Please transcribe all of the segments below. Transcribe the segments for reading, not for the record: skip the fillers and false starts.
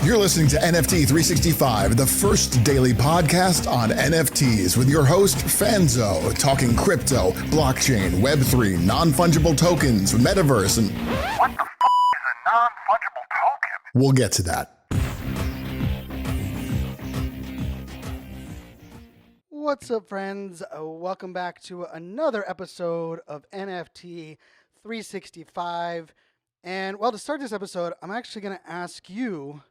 You're listening to NFT 365, the first daily podcast on NFTs with your host, Fanzo, talking crypto, blockchain, Web3, non-fungible tokens, metaverse, and... What the f*** is a non-fungible token? We'll get to that. What's up, friends? Welcome back to another episode of NFT 365. And, well, to start this episode, I'm actually going to ask you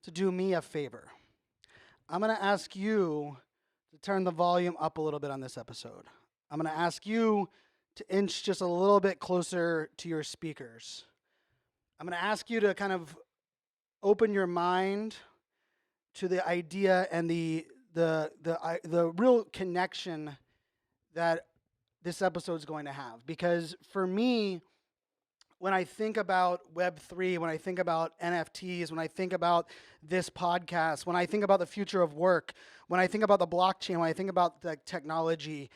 to do me a favor. I'm going to ask you to turn the volume up a little bit on this episode. I'm going to ask you to inch just a little bit closer to your speakers. I'm going to ask you to kind of open your mind to the idea and the real connection that this episode is going to have. Because for me, when I think about Web3, when I think about NFTs, when I think about this podcast, when I think about the future of work, when I think about the blockchain, when I think about the technology,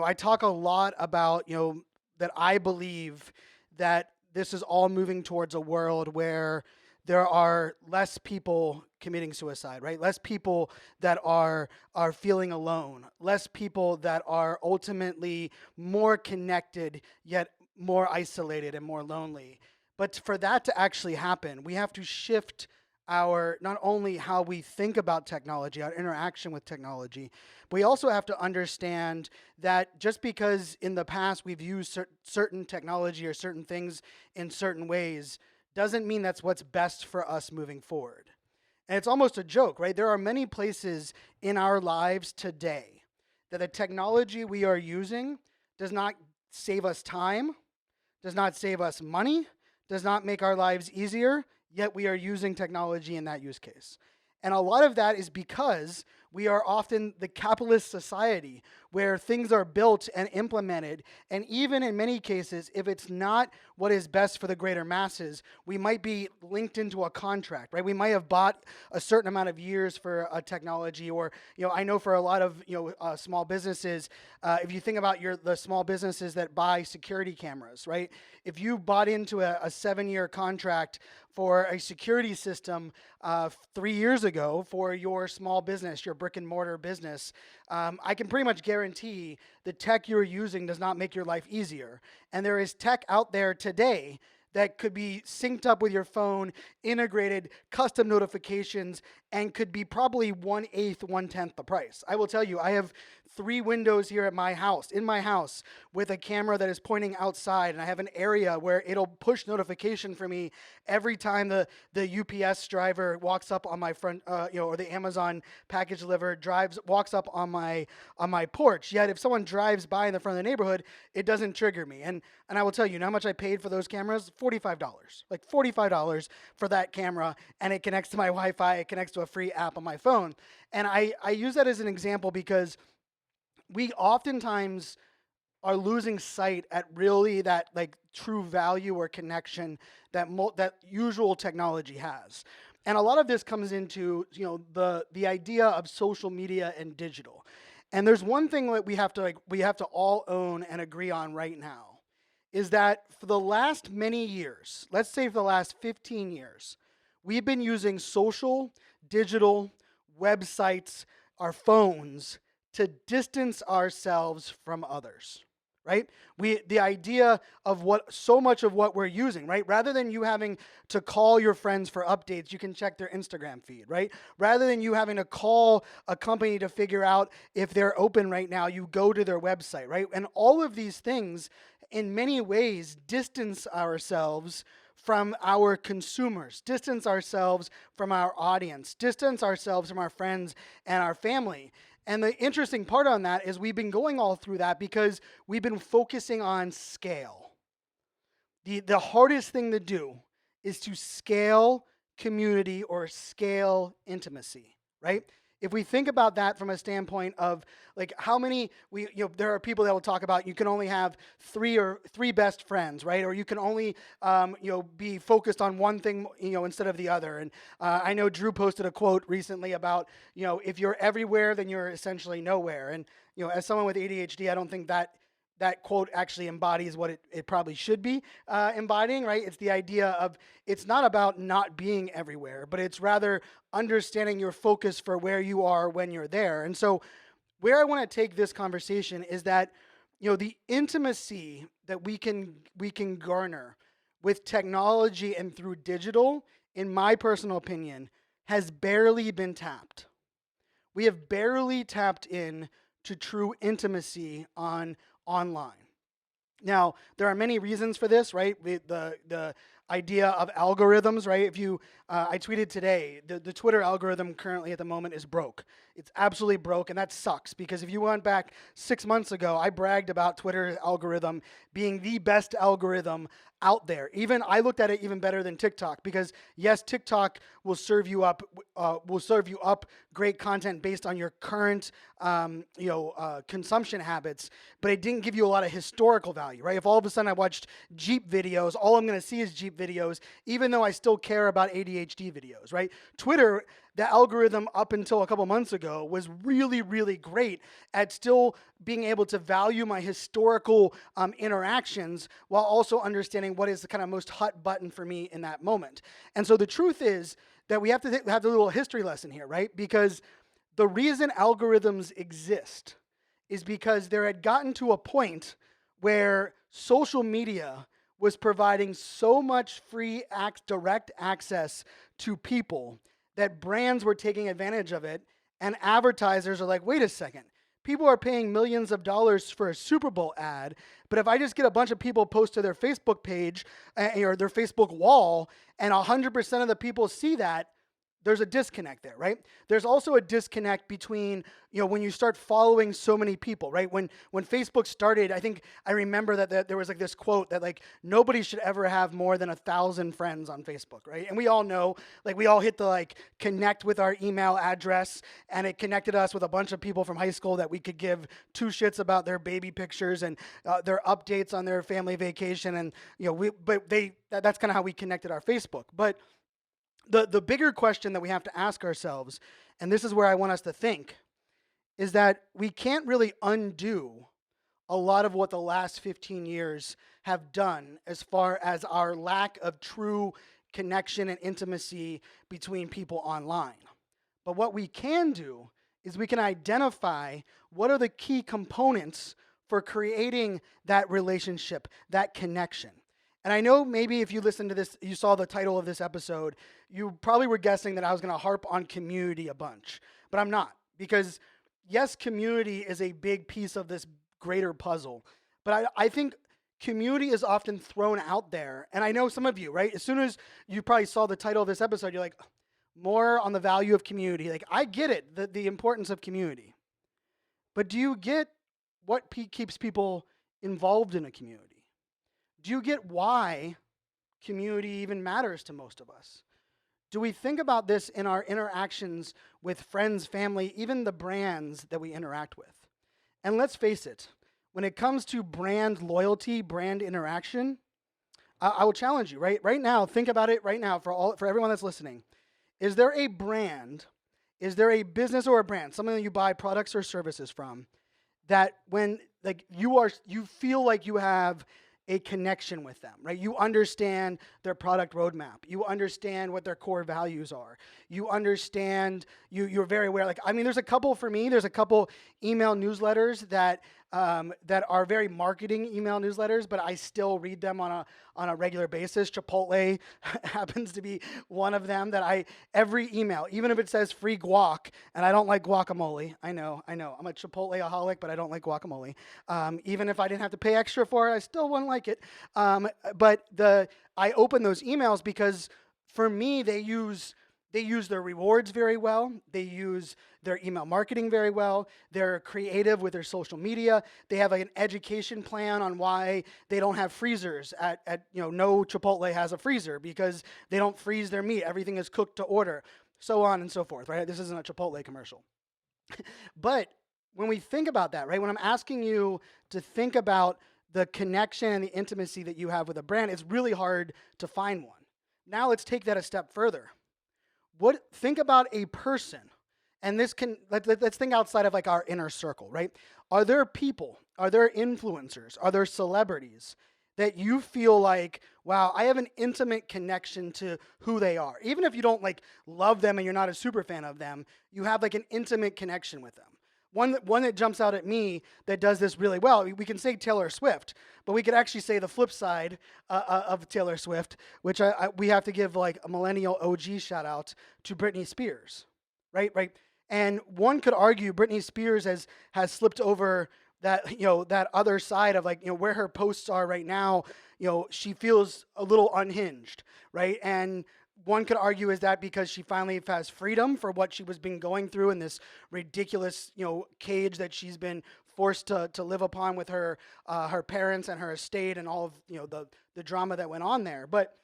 I talk a lot about, that I believe that this is all moving towards a world where there are less people committing suicide, right? Less people that are feeling alone, less people that are ultimately more connected, yet more isolated and more lonely. But for that to actually happen, we have to shift our, not only how we think about technology, our interaction with technology, but we also have to understand that just because in the past we've used certain technology or certain things in certain ways, doesn't mean that's what's best for us moving forward. And it's almost a joke, right? There are many places in our lives today that the technology we are using does not save us time, does not save us money, does not make our lives easier, yet we are using technology in that use case. And a lot of that is because we are often the capitalist society where things are built and implemented. And even in many cases, if it's not what is best for the greater masses, we might be linked into a contract, right? We might have bought a certain amount of years for a technology, or, I know for a lot of, small businesses, if you think about the small businesses that buy security cameras, right? If you bought into a 7-year contract for a security system 3 years ago for your small business, your brick and mortar business, I can pretty much guarantee the tech you're using does not make your life easier. And there is tech out there today that could be synced up with your phone, integrated, custom notifications, and could be probably 1/8, 1/10 the price. I will tell you, I have 3 windows here at my house, in my house, with a camera that is pointing outside, and I have an area where it'll push notification for me every time the UPS driver walks up on my front, or the Amazon package deliverer walks up on my porch. Yet if someone drives by in the front of the neighborhood, it doesn't trigger me. And I will tell you, how much I paid for those cameras? $45. Like $45 for that camera, and it connects to my Wi-Fi, it connects to a free app on my phone. And I use that as an example because we oftentimes are losing sight at really that true value or connection that usual technology has. And a lot of this comes into the idea of social media and digital. And there's one thing that we have to all own and agree on right now, is that for the last many years, let's say for the last 15 years, we've been using social, digital, websites, our phones to distance ourselves from others, right? The idea of so much of what we're using, right? Rather than you having to call your friends for updates, you can check their Instagram feed, right? Rather than you having to call a company to figure out if they're open right now, you go to their website, right? And all of these things, in many ways, distance ourselves from our consumers, distance ourselves from our audience, distance ourselves from our friends and our family. And the interesting part on that is we've been going all through that because we've been focusing on scale. The hardest thing to do is to scale community or scale intimacy, right? If we think about that from a standpoint of how many there are people that will talk about you can only have three best friends, right? Or you can only be focused on one thing instead of the other. And I know Drew posted a quote recently about if you're everywhere, then you're essentially nowhere. And as someone with ADHD, I don't think that that quote actually embodies what it probably should be embodying, right? It's the idea of it's not about not being everywhere, but it's rather understanding your focus for where you are when you're there. And so, where I want to take this conversation is that, the intimacy that we can garner with technology and through digital, in my personal opinion, has barely been tapped. We have barely tapped in to true intimacy online. Now, there are many reasons for this, right? The idea of algorithms, right? If you, I tweeted today, the Twitter algorithm currently at the moment is broke. It's absolutely broke, and that sucks because if you went back 6 months ago, I bragged about Twitter's algorithm being the best algorithm out there. Even I looked at it even better than TikTok because yes, TikTok will serve you up great content based on your current consumption habits, but it didn't give you a lot of historical value, right? If all of a sudden I watched Jeep videos, all I'm going to see is Jeep videos, even though I still care about ADHD videos, right? Twitter, the algorithm up until a couple months ago was really, really great at still being able to value my historical interactions while also understanding what is the kind of most hot button for me in that moment. And so the truth is that we have to have a little history lesson here, right? Because the reason algorithms exist is because there had gotten to a point where social media was providing so much free direct access to people that brands were taking advantage of it, and advertisers are like, wait a second, people are paying millions of dollars for a Super Bowl ad, but if I just get a bunch of people post to their Facebook page or their Facebook wall, and 100% of the people see that, there's a disconnect there, right? There's also a disconnect between, when you start following so many people, right? When Facebook started, I remember that there was like this quote that like nobody should ever have more than 1,000 friends on Facebook, right? And we all know, like we all hit the like connect with our email address, and it connected us with a bunch of people from high school that we could give two shits about their baby pictures and their updates on their family vacation, and that's kind of how we connected our Facebook, but the bigger question that we have to ask ourselves, and this is where I want us to think, is that we can't really undo a lot of what the last 15 years have done as far as our lack of true connection and intimacy between people online. But what we can do is we can identify what are the key components for creating that relationship, that connection. And I know maybe if you listened to this, you saw the title of this episode, you probably were guessing that I was going to harp on community a bunch. But I'm not. Because, yes, community is a big piece of this greater puzzle. But I think community is often thrown out there. And I know some of you, right? As soon as you probably saw the title of this episode, you're like, more on the value of community. Like, I get it, the importance of community. But do you get what keeps people involved in a community? Do you get why community even matters to most of us? Do we think about this in our interactions with friends, family, even the brands that we interact with? And let's face it, when it comes to brand loyalty, brand interaction, I will challenge you, right? Right now, think about it right now for everyone that's listening. Is there a brand, is there a business or a brand, something that you buy products or services from, that when like you feel like you have a connection with them, right? You understand their product roadmap. You understand what their core values are. You understand, you're very aware. Like, I mean, there's a couple email newsletters that are very marketing email newsletters, but I still read them on a regular basis. Chipotle happens to be one of them that every email, even if it says free guac, and I don't like guacamole. I know. I'm a Chipotle-aholic, but I don't like guacamole. Even if I didn't have to pay extra for it, I still wouldn't like it. But I open those emails because for me, they use their rewards very well. They use their email marketing very well. They're creative with their social media. They have an education plan on why they don't have freezers no Chipotle has a freezer because they don't freeze their meat. Everything is cooked to order, so on and so forth, right? This isn't a Chipotle commercial. But when we think about that, right, when I'm asking you to think about the connection and the intimacy that you have with a brand, it's really hard to find one. Now let's take that a step further. Think about a person, And this can, let's think outside of like our inner circle, right? Are there people, are there influencers, are there celebrities that you feel like, wow, I have an intimate connection to who they are? Even if you don't like love them and you're not a super fan of them, you have like an intimate connection with them. One that jumps out at me that does this really well, we can say Taylor Swift, but we could actually say the flip side of Taylor Swift, which we have to give like a millennial OG shout out to Britney Spears, right? Right. And one could argue Britney Spears has slipped over that, that other side of like, where her posts are right now, she feels a little unhinged, right? And one could argue is that because she finally has freedom for what she was been going through in this ridiculous, cage that she's been forced to live upon with her parents and her estate and all of, the drama that went on there. But,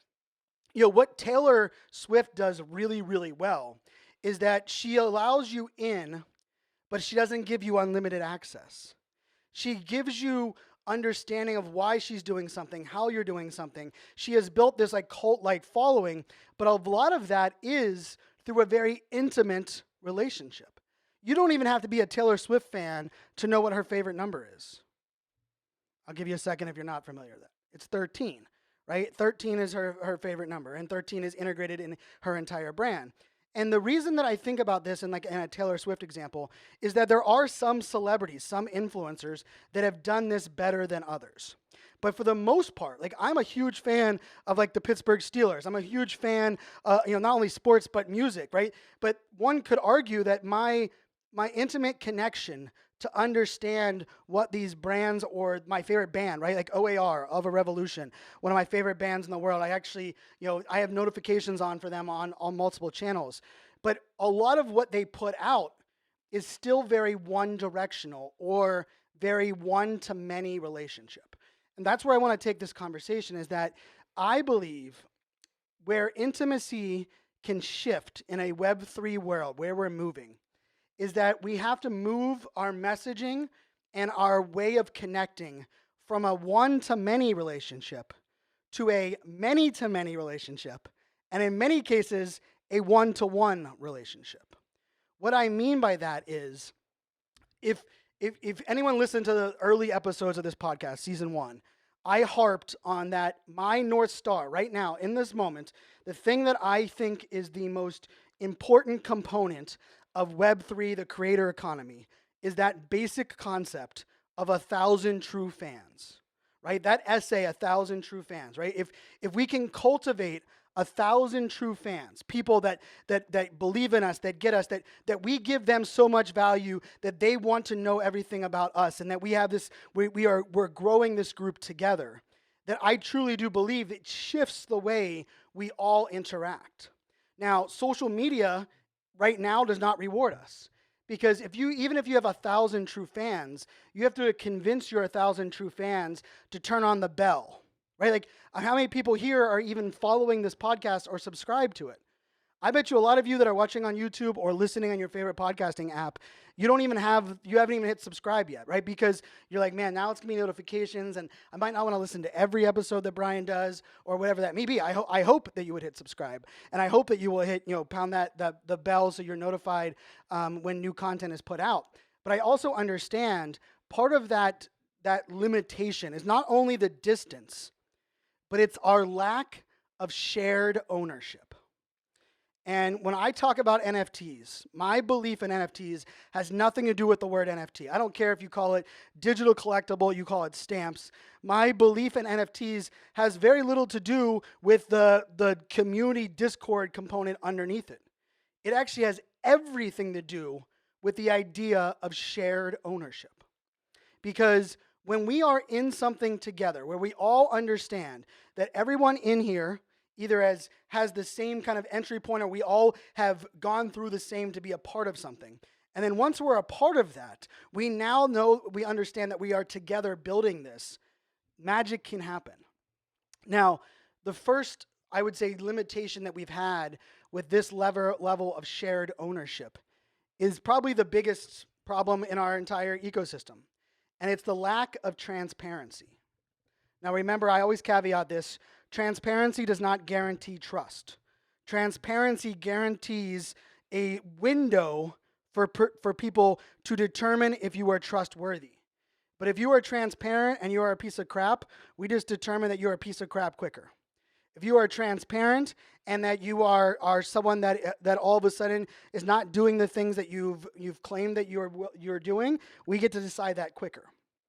what Taylor Swift does really, really well is that she allows you in, but she doesn't give you unlimited access. She gives you understanding of why she's doing something, how you're doing something. She has built this like cult-like following, but a lot of that is through a very intimate relationship. You don't even have to be a Taylor Swift fan to know what her favorite number is. I'll give you a second if you're not familiar with that. It's 13, right? 13 is her favorite number, and 13 is integrated in her entire brand. And the reason that I think about this in a Taylor Swift example is that there are some celebrities, some influencers that have done this better than others. But for the most part, like I'm a huge fan of like the Pittsburgh Steelers. I'm a huge fan, not only sports but music, right? But one could argue that my intimate connection to understand what these brands or my favorite band, right? Like OAR, Of a Revolution, one of my favorite bands in the world. I actually, I have notifications on for them on multiple channels. But a lot of what they put out is still very one-directional or very one-to-many relationship. And that's where I want to take this conversation is that I believe where intimacy can shift in a Web3 world, where we're moving, is that we have to move our messaging and our way of connecting from a one-to-many relationship to a many-to-many relationship, and in many cases, a one-to-one relationship. What I mean by that is, if anyone listened to the early episodes of this podcast, season 1, I harped on that my North Star right now, in this moment, the thing that I think is the most important component of Web3, the creator economy, is that basic concept of 1,000 true fans, right? That essay, 1,000 true fans, right? If we can cultivate 1,000 true fans, people that believe in us, that get us, that we give them so much value that they want to know everything about us, and that we have this, we're growing this group together, that I truly do believe it shifts the way we all interact. Now, social media right now does not reward us. Because even if you have 1,000 true fans, you have to convince your 1,000 true fans to turn on the bell, right? Like how many people here are even following this podcast or subscribe to it? I bet you a lot of you that are watching on YouTube or listening on your favorite podcasting app, you haven't even hit subscribe yet, right? Because you're like, man, now it's gonna be notifications, and I might not want to listen to every episode that Brian does or whatever that may be. I hope that you would hit subscribe, and I hope that you will hit, pound the bell so you're notified when new content is put out. But I also understand part of that limitation is not only the distance, but it's our lack of shared ownership. And when I talk about NFTs, my belief in NFTs has nothing to do with the word NFT. I don't care if you call it digital collectible, you call it stamps. My belief in NFTs has very little to do with the community Discord component underneath it. It actually has everything to do with the idea of shared ownership. Because when we are in something together, where we all understand that everyone in here either has the same kind of entry point, or we all have gone through the same to be a part of something. And then once we're a part of that, we understand that we are together building this. Magic can happen. Now, the first, I would say, limitation that we've had with this level of shared ownership is probably the biggest problem in our entire ecosystem. And it's the lack of transparency. Now remember, I always caveat this, transparency does not guarantee trust. Transparency guarantees a window for people to determine if you are trustworthy. But if you are transparent and you are a piece of crap, we just determine that you're a piece of crap quicker. If you are transparent and that you are someone that all of a sudden is not doing the things that you've claimed that you're doing, we get to decide that quicker,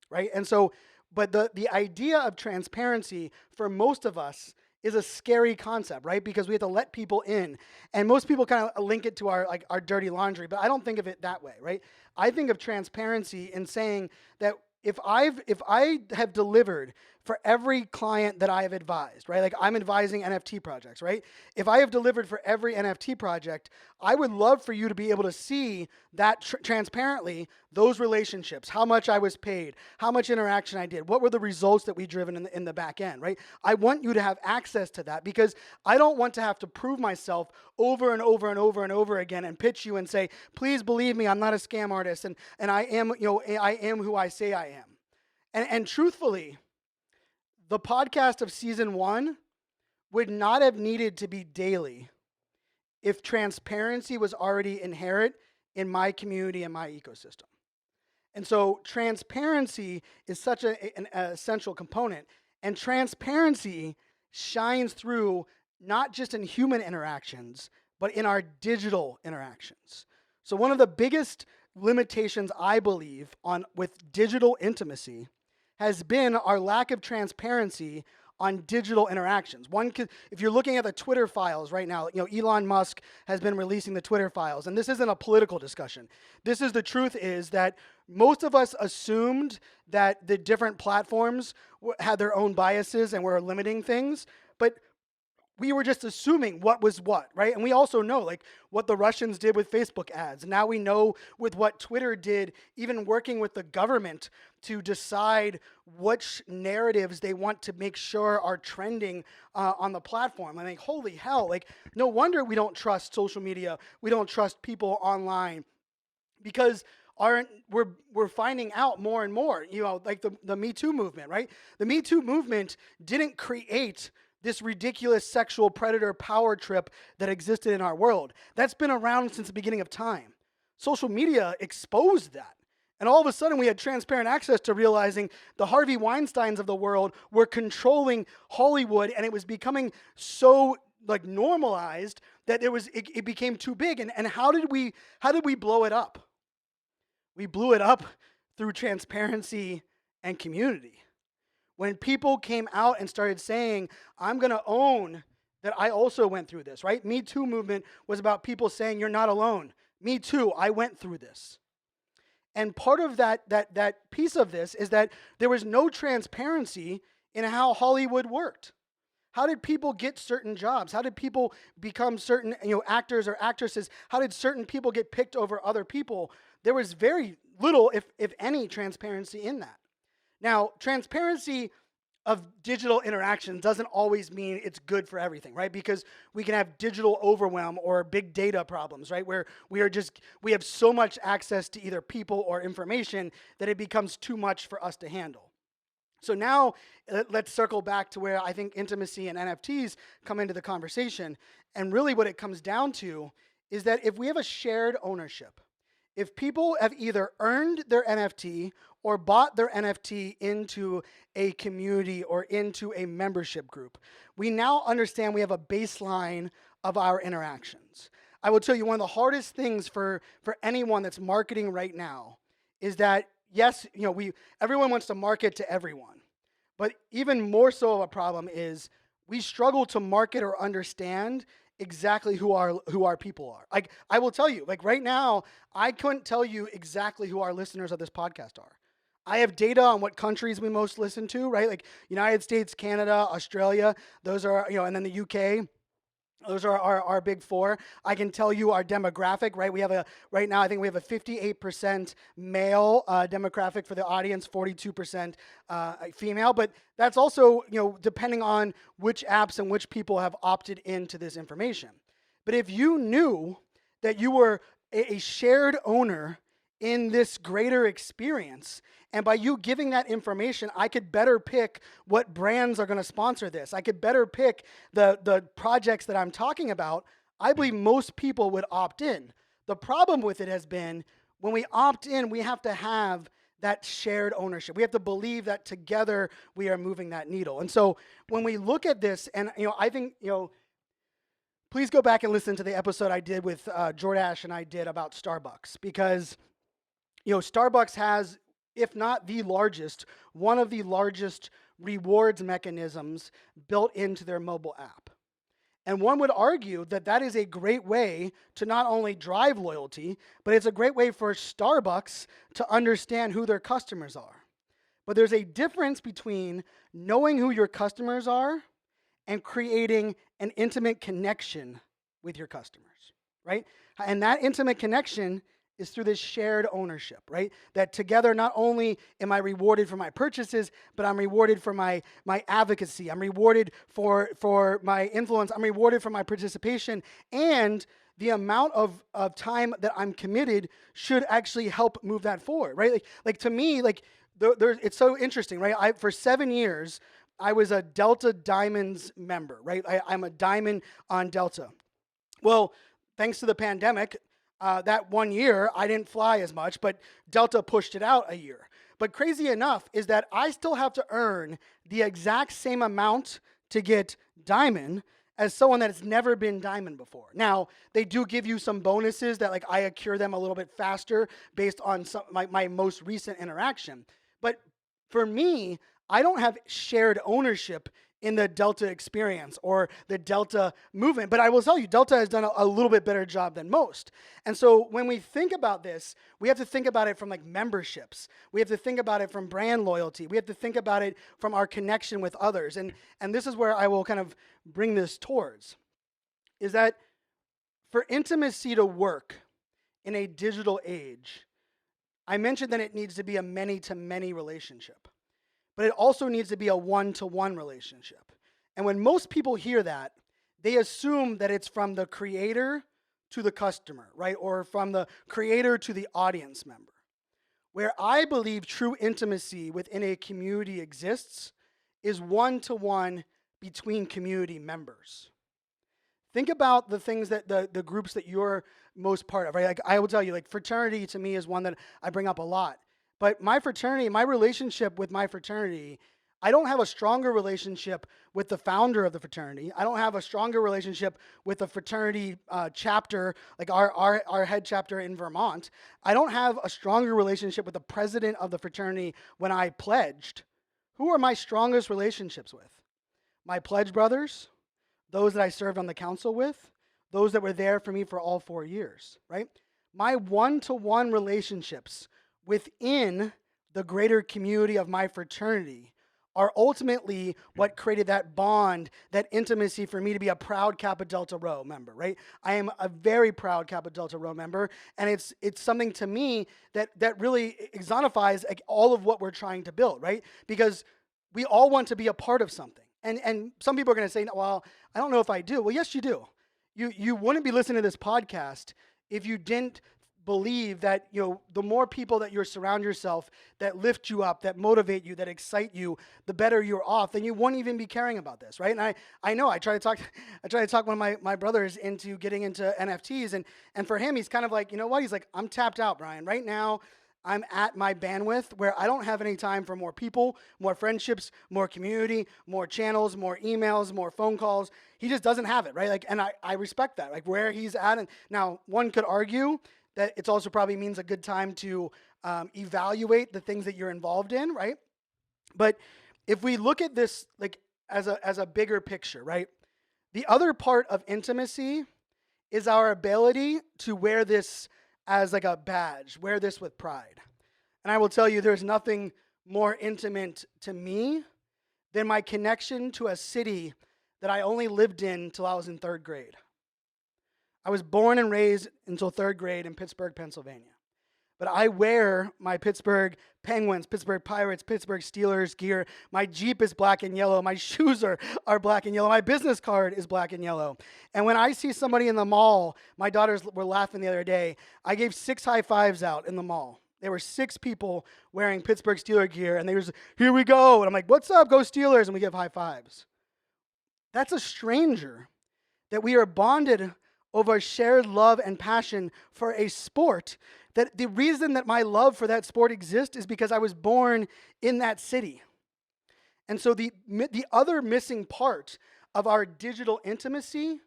right? And so, but the idea of transparency for most of us is a scary concept, right? Because we have to let people in, and most people kind of link it to our dirty laundry, but I don't think of it that way, right? I think of transparency in saying that if I have delivered for every client that I have advised, right? Like I'm advising NFT projects, right? If I have delivered for every NFT project, I would love for you to be able to see that transparently, those relationships, how much I was paid, how much interaction I did, what were the results that we driven in the back end, right? I want you to have access to that because I don't want to have to prove myself over and over and over and over again and pitch you and say, please believe me, I'm not a scam artist and I am, I am who I say I am. And truthfully, the podcast of season 1 would not have needed to be daily if transparency was already inherent in my community and my ecosystem. And so transparency is such an essential component. And transparency shines through not just in human interactions, but in our digital interactions. So one of the biggest limitations I believe with digital intimacy has been our lack of transparency on digital interactions. If you're looking at the Twitter files right now, Elon Musk has been releasing the Twitter files, and this isn't a political discussion. The truth is that most of us assumed that the different platforms had their own biases and were limiting things, but we were just assuming what was what, right? And we also know like what the Russians did with Facebook ads. Now we know with what Twitter did, even working with the government to decide which narratives they want to make sure are trending on the platform. I mean, holy hell, like no wonder we don't trust social media. We don't trust people online because we're finding out more and more, like the Me Too movement, right? The Me Too movement didn't create this ridiculous sexual predator power trip that existed in our world. That's been around since the beginning of time. Social media exposed that. And all of a sudden we had transparent access to realizing the Harvey Weinsteins of the world were controlling Hollywood, and it was becoming so like normalized that it became too big. And how did we blow it up? We blew it up through transparency and community. When people came out and started saying, I'm going to own that I also went through this, right? Me Too movement was about people saying, you're not alone. Me too, I went through this. And part of that piece of this is that there was no transparency in how Hollywood worked. How did people get certain jobs? How did people become certain actors or actresses? How did certain people get picked over other people? There was very little, if any, transparency in that. Now, transparency of digital interaction doesn't always mean it's good for everything, right? Because we can have digital overwhelm or big data problems, right? Where we have so much access to either people or information that it becomes too much for us to handle. So now let's circle back to where I think intimacy and NFTs come into the conversation. And really what it comes down to is that if we have a shared ownership, if people have either earned their NFT or bought their NFT into a community or into a membership group, we now understand we have a baseline of our interactions. I will tell you one of the hardest things for anyone that's marketing right now is that, yes, everyone wants to market to everyone. But even more so of a problem is we struggle to market or understand exactly who our people are. Like I will tell you, like right now, I couldn't tell you exactly who our listeners of this podcast are. I have data on what countries we most listen to, right? Like United States, Canada, Australia, those are, and then the UK. Those are our big four. I can tell you our demographic, right? Right now, I think we have a 58% male demographic for the audience, 42% female. But that's also, depending on which apps and which people have opted into this information. But if you knew that you were a shared owner in this greater experience, and by you giving that information, I could better pick what brands are going to sponsor this. I could better pick the projects that I'm talking about. I believe most people would opt in. The problem with it has been when we opt in, we have to have that shared ownership. We have to believe that together we are moving that needle. And so when we look at this, and I think please go back and listen to the episode I did with Jordache and I did about Starbucks, because Starbucks has, if not the largest, one of the largest rewards mechanisms built into their mobile app. And one would argue that that is a great way to not only drive loyalty, but it's a great way for Starbucks to understand who their customers are. But there's a difference between knowing who your customers are and creating an intimate connection with your customers, right? And that intimate connection is through this shared ownership, right? That together, not only am I rewarded for my purchases, but I'm rewarded for my advocacy. I'm rewarded for my influence. I'm rewarded for my participation. And the amount of time that I'm committed should actually help move that forward, right? Like to me, it's so interesting, right? For 7 years, I was a Delta Diamonds member, right? I'm a diamond on Delta. Well, thanks to the pandemic, that 1 year, I didn't fly as much, but Delta pushed it out a year. But crazy enough is that I still have to earn the exact same amount to get diamond as someone that has never been diamond before. Now, they do give you some bonuses that I accrue them a little bit faster based on my most recent interaction. But for me, I don't have shared ownership in the Delta experience or the Delta movement. But I will tell you, Delta has done a little bit better job than most. And so when we think about this, we have to think about it from memberships. We have to think about it from brand loyalty. We have to think about it from our connection with others. And this is where I will kind of bring this towards, is that for intimacy to work in a digital age, I mentioned that it needs to be a many-to-many relationship. But it also needs to be a one-to-one relationship. And when most people hear that, they assume that it's from the creator to the customer, right? Or from the creator to the audience member. Where I believe true intimacy within a community exists is one-to-one between community members. Think about the things that the groups that you're most part of, right? I will tell you, fraternity to me is one that I bring up a lot. But my fraternity, my relationship with my fraternity, I don't have a stronger relationship with the founder of the fraternity. I don't have a stronger relationship with the fraternity chapter, like our head chapter in Vermont. I don't have a stronger relationship with the president of the fraternity when I pledged. Who are my strongest relationships with? My pledge brothers, those that I served on the council with, those that were there for me for all 4 years, right? My one-to-one relationships within the greater community of my fraternity are ultimately what created that bond, that intimacy for me to be a proud Kappa Delta Rho member, right? I am a very proud Kappa Delta Rho member, and it's something to me that really exemplifies all of what we're trying to build, right? Because we all want to be a part of something. And some people are going to say, well, I don't know if I do. Well, yes, you do. You wouldn't be listening to this podcast if you didn't believe that the more people that you surround yourself that lift you up, that motivate you, that excite you, the better you're off. Then you won't even be caring about this, right? And I know I try to talk one of my brothers into getting into NFTs, and for him he's kind of like, you know what? He's like, I'm tapped out, Brian. Right now I'm at my bandwidth where I don't have any time for more people, more friendships, more community, more channels, more emails, more phone calls. He just doesn't have it, right? And I respect that, where he's at. And now one could argue that it also probably means a good time to evaluate the things that you're involved in, right? But if we look at this as a bigger picture, right? The other part of intimacy is our ability to wear this as a badge, wear this with pride. And I will tell you, there's nothing more intimate to me than my connection to a city that I only lived in till I was in 3rd grade. I was born and raised until 3rd grade in Pittsburgh, Pennsylvania. But I wear my Pittsburgh Penguins, Pittsburgh Pirates, Pittsburgh Steelers gear. My Jeep is black and yellow. My shoes are black and yellow. My business card is black and yellow. And when I see somebody in the mall, my daughters were laughing the other day, I gave 6 high fives out in the mall. There were 6 people wearing Pittsburgh Steeler gear, and they were here we go. And I'm like, what's up? Go Steelers. And we give high fives. That's a stranger that we are bonded over shared love and passion for a sport, that the reason that my love for that sport exists is because I was born in that city. And so the other missing part of our digital intimacy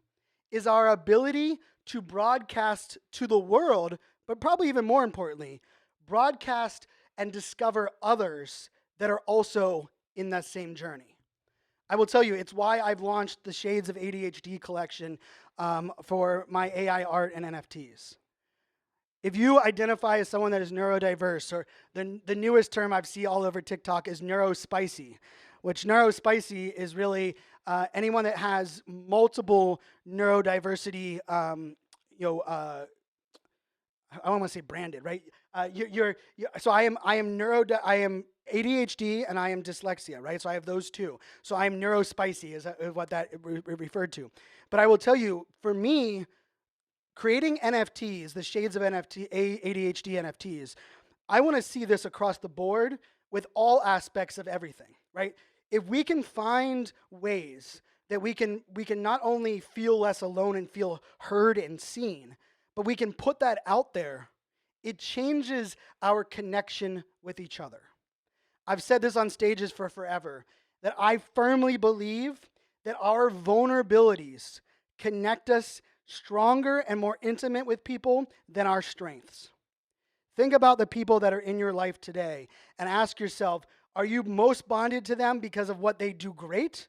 is our ability to broadcast to the world, but probably even more importantly, broadcast and discover others that are also in that same journey. I will tell you, it's why I've launched the Shades of ADHD collection for my AI art and NFTs. If you identify as someone that is neurodiverse, or the newest term I've seen all over TikTok is neurospicy, which neurospicy is really anyone that has multiple neurodiversity, I don't want to say branded, right? So I am ADHD and I am dyslexia, right? So I have those two. So I am neurospicy is what that referred to. But I will tell you, for me, creating NFTs, the shades of ADHD NFTs, I want to see this across the board with all aspects of everything, right? If we can find ways that we can not only feel less alone and feel heard and seen, but we can put that out there, it changes our connection with each other. I've said this on stages for forever, that I firmly believe that our vulnerabilities connect us stronger and more intimate with people than our strengths. Think about the people that are in your life today and ask yourself, are you most bonded to them because of what they do great,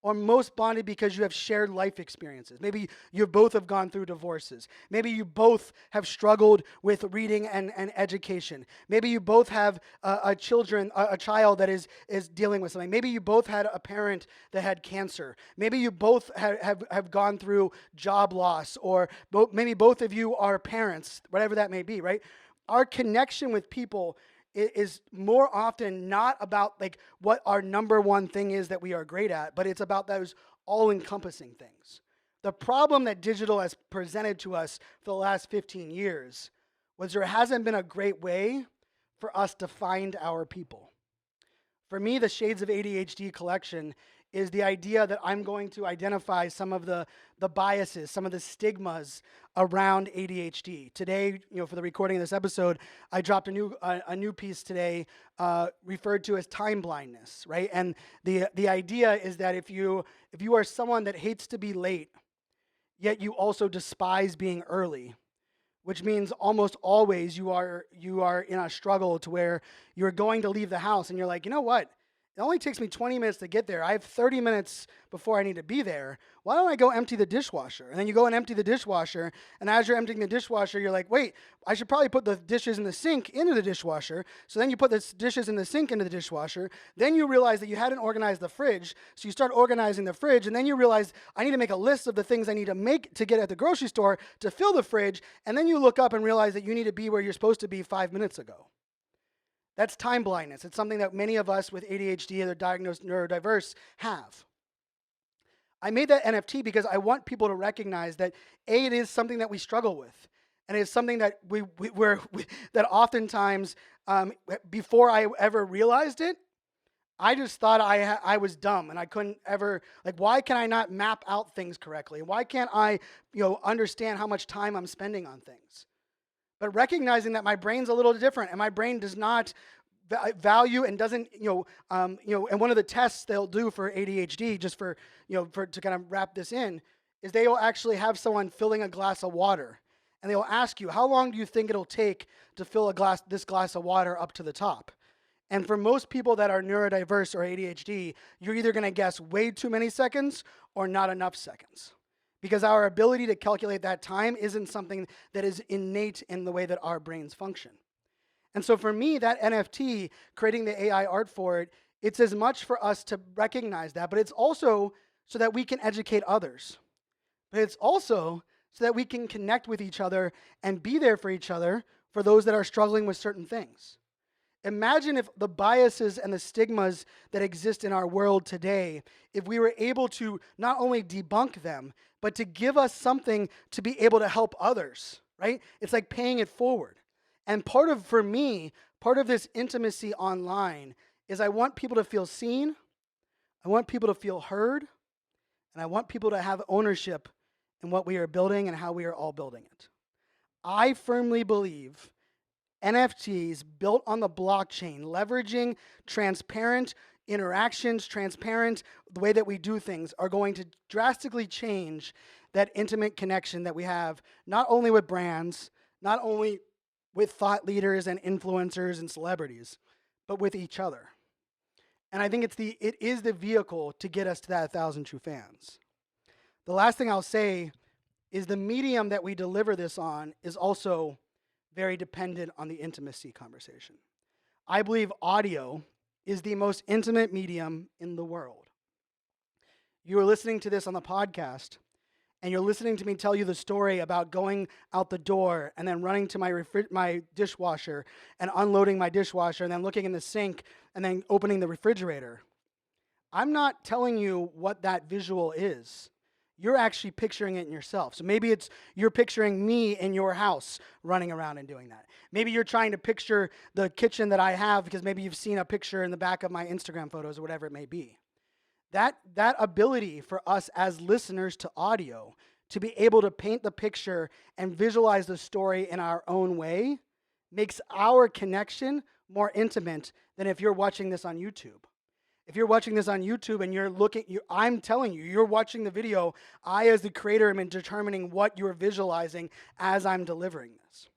or most bonded because you have shared life experiences? Maybe you both have gone through divorces. Maybe you both have struggled with reading and education. Maybe you both have a child that is dealing with something. Maybe you both had a parent that had cancer. Maybe you both have gone through job loss, or maybe both of you are parents, whatever that may be, right? Our connection with people is more often not about like what our number one thing is that we are great at, but it's about those all-encompassing things. The problem that digital has presented to us for the last 15 years was there hasn't been a great way for us to find our people. For me, the Shades of ADHD collection is the idea that I'm going to identify some of the biases, some of the stigmas around ADHD. Today, for the recording of this episode, I dropped a new piece today referred to as time blindness, right? And the idea is that if you are someone that hates to be late, yet you also despise being early, which means almost always you are in a struggle to where you're going to leave the house and you're like, you know what? It only takes me 20 minutes to get there. I have 30 minutes before I need to be there. Why don't I go empty the dishwasher? And then you go and empty the dishwasher, and as you're emptying the dishwasher, you're like, wait, I should probably put the dishes in the sink into the dishwasher. So then you put the dishes in the sink into the dishwasher. Then you realize that you hadn't organized the fridge, so you start organizing the fridge, and then you realize I need to make a list of the things I need to make to get at the grocery store to fill the fridge, and then you look up and realize that you need to be where you're supposed to be 5 minutes ago. That's time blindness. It's something that many of us with ADHD or diagnosed neurodiverse have. I made that NFT because I want people to recognize that it is something that we struggle with, and it's something that that oftentimes before I ever realized it, I just thought I was dumb and I couldn't ever, like, why can I not map out things correctly? Why can't I understand how much time I'm spending on things? But recognizing that my brain's a little different and my brain does not value and doesn't, and one of the tests they'll do for ADHD, just for to kind of wrap this in, is they will actually have someone filling a glass of water. And they will ask you, how long do you think it'll take to fill this glass of water up to the top? And for most people that are neurodiverse or ADHD, you're either going to guess way too many seconds or not enough seconds. Because our ability to calculate that time isn't something that is innate in the way that our brains function. And so for me, that NFT, creating the AI art for it, it's as much for us to recognize that, but it's also so that we can educate others. But it's also so that we can connect with each other and be there for each other for those that are struggling with certain things. Imagine if the biases and the stigmas that exist in our world today, if we were able to not only debunk them, but to give us something to be able to help others, right? It's like paying it forward. And for me, part of this intimacy online is I want people to feel seen, I want people to feel heard, and I want people to have ownership in what we are building and how we are all building it. I firmly believe NFTs built on the blockchain, leveraging transparent interactions, transparent the way that we do things, are going to drastically change that intimate connection that we have, not only with brands, not only with thought leaders and influencers and celebrities, but with each other. And I think it is the vehicle to get us to that 1,000 true fans. The last thing I'll say is the medium that we deliver this on is also very dependent on the intimacy conversation. I believe audio is the most intimate medium in the world. You are listening to this on the podcast, and you're listening to me tell you the story about going out the door and then running to my dishwasher and unloading my dishwasher and then looking in the sink and then opening the refrigerator. I'm not telling you what that visual is. You're actually picturing it in yourself. So maybe you're picturing me in your house running around and doing that. Maybe you're trying to picture the kitchen that I have because maybe you've seen a picture in the back of my Instagram photos or whatever it may be. That ability for us as listeners to audio to be able to paint the picture and visualize the story in our own way makes our connection more intimate than if you're watching this on YouTube. If you're watching this on YouTube and I'm telling you, you're watching the video, I as the creator am determining what you're visualizing as I'm delivering this.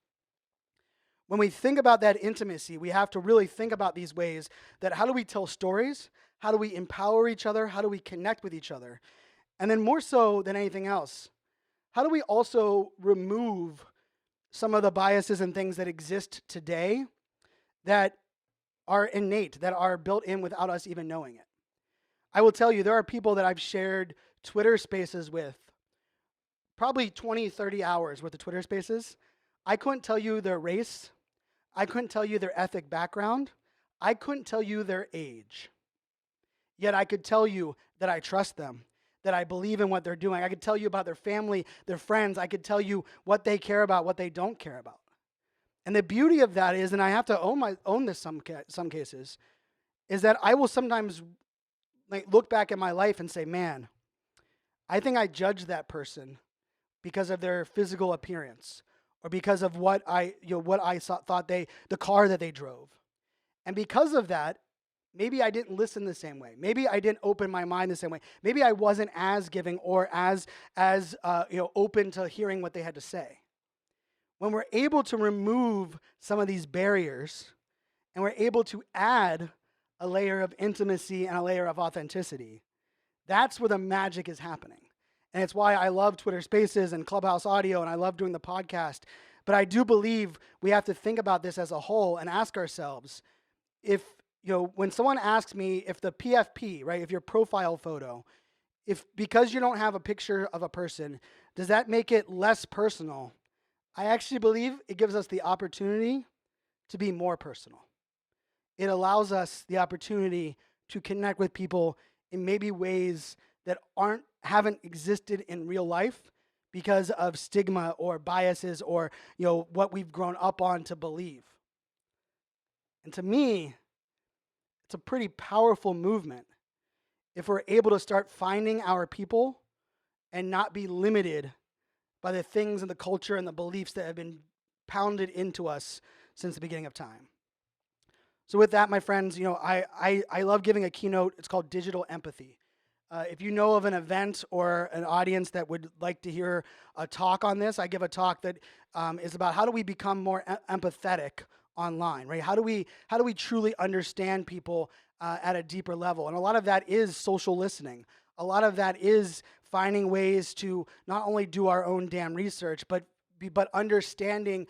When we think about that intimacy, we have to really think about these ways that how do we tell stories? How do we empower each other? How do we connect with each other? And then more so than anything else, how do we also remove some of the biases and things that exist today that are innate, that are built in without us even knowing it? I will tell you, there are people that I've shared Twitter spaces with, probably 20, 30 hours worth of Twitter spaces. I couldn't tell you their race. I couldn't tell you their ethnic background. I couldn't tell you their age. Yet I could tell you that I trust them, that I believe in what they're doing. I could tell you about their family, their friends. I could tell you what they care about, what they don't care about. And the beauty of that is, and I have to own this some cases, is that I will sometimes look back at my life and say, man, I think I judged that person because of their physical appearance or because of what I thought the car that they drove. And because of that, maybe I didn't listen the same way. Maybe I didn't open my mind the same way. Maybe I wasn't as giving or as open to hearing what they had to say. When we're able to remove some of these barriers and we're able to add a layer of intimacy and a layer of authenticity, that's where the magic is happening. And it's why I love Twitter Spaces and Clubhouse Audio, and I love doing the podcast. But I do believe we have to think about this as a whole and ask ourselves, if when someone asks me if the PFP, right, if your profile photo, if because you don't have a picture of a person, does that make it less personal? I actually believe it gives us the opportunity to be more personal. It allows us the opportunity to connect with people in maybe ways that haven't existed in real life because of stigma or biases or what we've grown up on to believe. And to me, it's a pretty powerful movement if we're able to start finding our people and not be limited by the things and the culture and the beliefs that have been pounded into us since the beginning of time. So with that, my friends, I love giving a keynote. It's called Digital Empathy. If you know of an event or an audience that would like to hear a talk on this, I give a talk that is about how do we become more empathetic online, right? How do we truly understand people at a deeper level? And a lot of that is social listening. A lot of that is finding ways to not only do our own damn research, but understanding,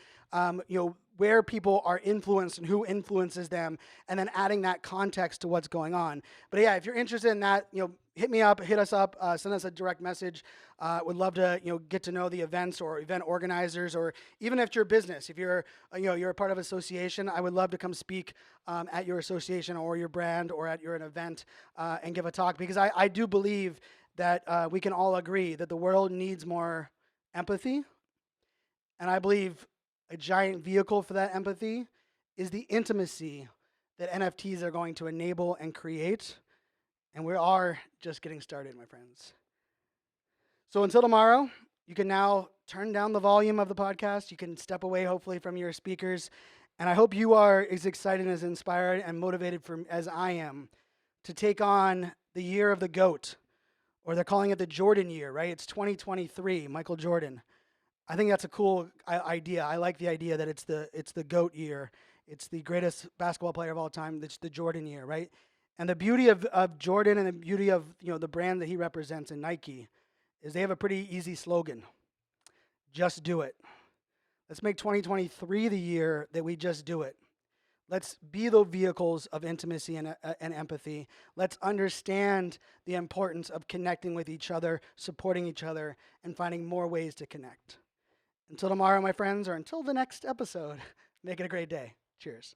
where people are influenced and who influences them, and then adding that context to what's going on. But yeah, if you're interested in that, hit me up, hit us up, send us a direct message. Would love to, get to know the events or event organizers, or even if you're a business, if you're, you're a part of an association, I would love to come speak at your association or your brand or at an event and give a talk, because I do believe that we can all agree that the world needs more empathy. And I believe a giant vehicle for that empathy is the intimacy that NFTs are going to enable and create. And we are just getting started, my friends. So until tomorrow, You can now turn down the volume of the podcast. You can step away, hopefully, from your speakers. And I hope you are as excited, as inspired, and motivated as I am to take on the year of the GOAT, or they're calling it the Jordan year, right? It's 2023, Michael Jordan. I think that's a cool idea. I like the idea that it's the GOAT year. It's the greatest basketball player of all time. It's the Jordan year, right? And the beauty of Jordan and the beauty of the brand that he represents in Nike is they have a pretty easy slogan. Just do it. Let's make 2023 the year that we just do it. Let's be the vehicles of intimacy and empathy. Let's understand the importance of connecting with each other, supporting each other, and finding more ways to connect. Until tomorrow, my friends, or until the next episode, make it a great day. Cheers.